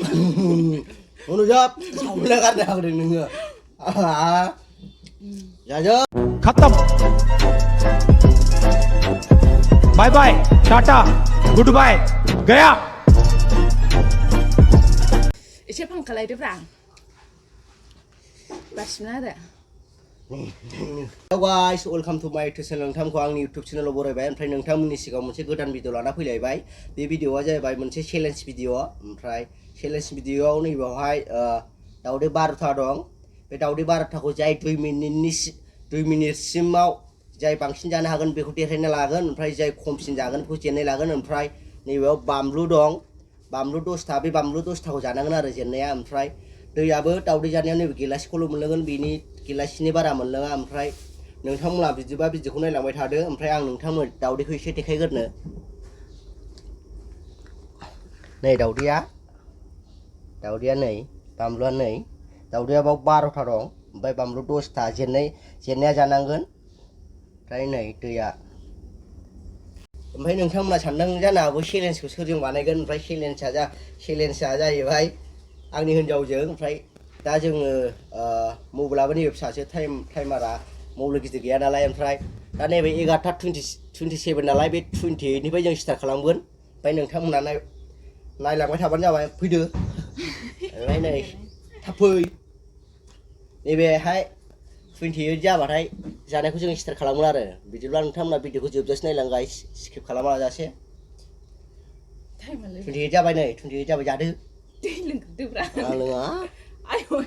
오늘 저 서울에 간다 그랬는 거. 아, 야 저. खत्म बाय बाय tata good बाय गया 이제 방 갈라야 돼 브랑 맛있나다 guys, welcome to my YouTube channel. नोंथांखौ आंनि YouTube channel बरायबाय ओमफ्राय नोंथांमोननि सिगाङाव मोनसे गोदान भिडिअ लाना फैलायबाय बे भिडिअआ जाहैबाय मोनसे चेलेन्ज भिडिअ ओमफ्राय चेलेन्ज भिडिअआव नैबेवहाय दावदै 12था दं बे दावदै 12थाखौ जाय 2 मिनिटसिमाव जाय बांसिन जानो हागोन बेखौ देरहाना लागोन ओमफ्राय जाय खमसिन जागोन बेखौ जेननाय लागोन ओमफ्राय नैबेयाव बामलु दं बामलु 10था बे बामलु 10थाखौ जानांगोन आरो जेननाया ओमफ्राय दैयाबो दावदै जानायाव नैबे गिलासखौल' मोनलोंगोन बिनि गिलासनि बारा मोनलोङा ओमफ्राय नोंथांमोना बिदिबा भिडिअखौ नायलांबाय थादो ओमफ्राय आं नोंथांमोन दावदैखौ एसे देखायग्रोनो नै दावदैया नै बामलुआ नै दावदैया बाव 12था दं ओमफ्राय बामलु 10था जेननाया जानांगोन ओमफ्राय नै दैया ओमफ्राय नोंथांमोना सानदों जानो हागौ चेलेन्जखौ सोरजों बानायगोन ओमफ्राय चेलेन्जआ जाहैबाय आंनि हिनजावजों ओमफ्राय दा जोङो मबाइलाबो नैबे फिसासो टाइमारा मबाइल गिदिर गैया नालाय ओमफ्राय दा नैबे 11टा 27 नालाय बे 28निफ्राय जों स्टार्ट खालामगोन ओमफ्राय नोंथांमोना नायलांबाय थाबानो जाबाय फैदो ओमफ्राय नै थाब फै नैबेहाय 28 जाबाथाय जानायखौ जों स्टार्ट खालामगोन आरो बिदिब्ला नोंथांमोना भिडिअखौ जोबजासे नायलां गाइस स्किप खालामालासे 28 जाबाय नै 28 जाबाय जादो दै लोंग्रोदोब्रा आं लोङा आयौ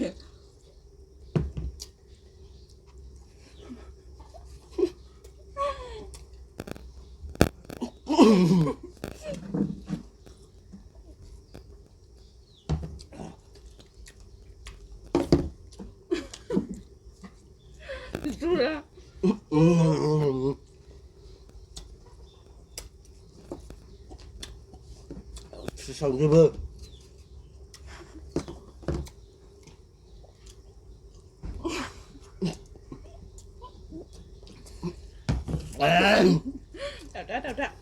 누라 주성집은 답답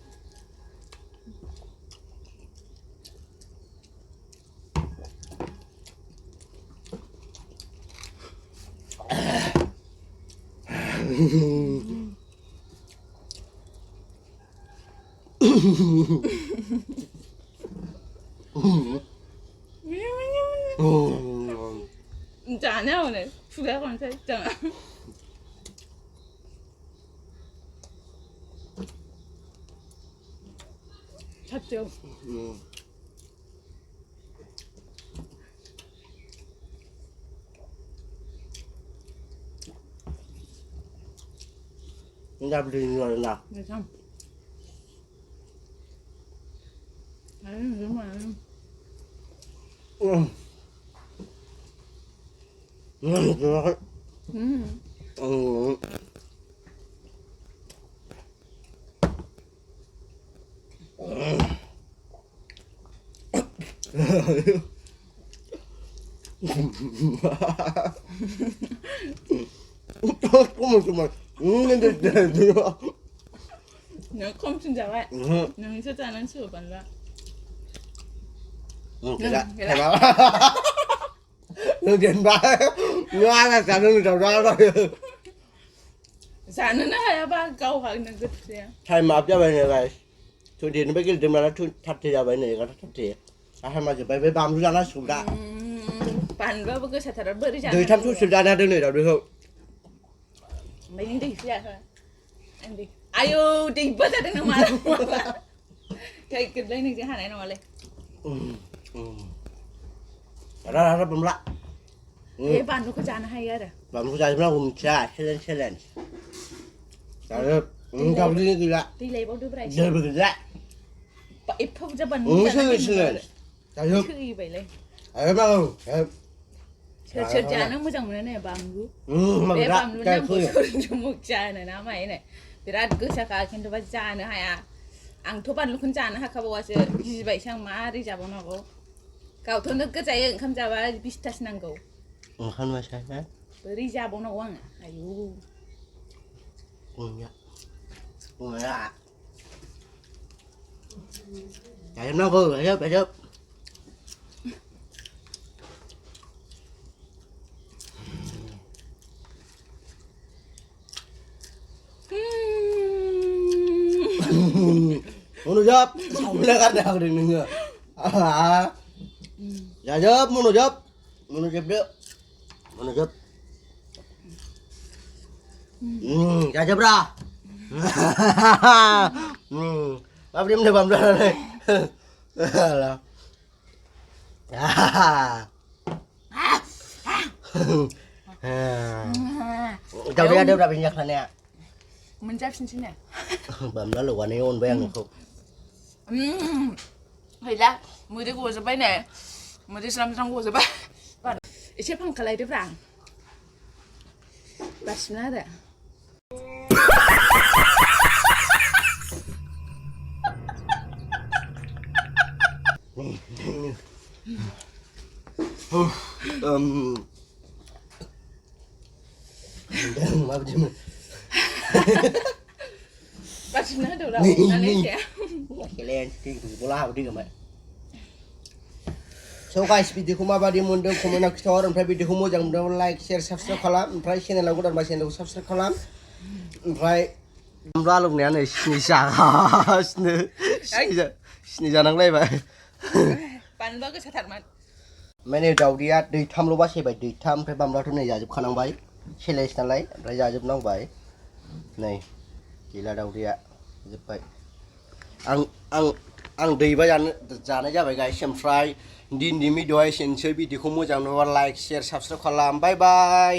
진짜 아니야 오늘 두개 건사 했잖아 잤죠? 나 부리는 거 나. 네 참. 아유 정말. Nếu không xin chào bạn. Nếu sẽ ra nó sửa bẩn ra. Cái đó. Lương tiền ba. Ngoan là cả lương trầu ra rồi. Sản nó hay ba câu hỏi nó good gì. Thay mập cho bên này này. Thôi thì nó mấy cái tiền mà nó thắt thì ra bên này có thắt thì. Hai mà chỉ bay bám ra nó sụp ra. Bạn với cái sản thật bự đi chả. Đời thăm chút sụp ra ra đường này đâu được không? Mấy đi ra thôi. Anh đi. Ayo đi bớt ra đến nó mà. Cái lấy này cái hàng này nó mà lên. Ra bấm lại. Thế bạn nó có chán hay á đấy. Bấm ra nó cùng cha challenge. Rồi, không đi gì lại. Đi lấy bao đứa vậy. Giờ bực lại. Ít không cho bạn. Sư. Rồi. Sư vậy lên. đâu. 저 자는 무장 문에 방구. 내 방구 남 보소리 좀 먹자네 나 마이네. 비라드 그 사가 근데 바자네 하야. 앙 토반 루큰 자네 하카 보아서 기지바 이상 마리 잡아나고. 가우토는 그 자에 감 잡아 비슷하시는 거. 한 마셔. 버리 잡아나고 왕. 아유. 뭐야? 자, nó vừa phải giúp. Monojab, sambil kan dah kering nengah. Jajab, monojab dia, monojab. Jajab dah. Apa dia mendebat dah ni? Lah. Kau dia ada berapa minyak sana? Menjab sini nè. Bầm đó là quả neon ven được không? Thì ra, mười cái của bay nè, mười cái trong của bay. Còn, ít chế phăng cái này tiếp rằng. Bắt xin đấy. Mà gì mà? Bắt xin đấy được đâu, anh ấy sẽ. Cái len thì cũng la đi rồi mày. So guys, video ko mabadi mondo ko mena ktor ompray video ko mo jang do like share subscribe khalam ompray channel lagu dan channel ko subscribe khalam ompray amra lung ne ne sni sa sni ja nang lai ba Bạn bơ cái thật mà. mene daw dia दै tham lo ba se bai दै tham ompray bam ra to ne ja job khanang bai challenge nalai ompray ja job nang bai nei gila daw dia job bai ang दै ba जानाय जाबाय guys ओमफ्राय दिननि भिडिअ'आ एसेनोसै भिडिअ'खौ मोजां नुबा like share subscribe खालाम बाय बाय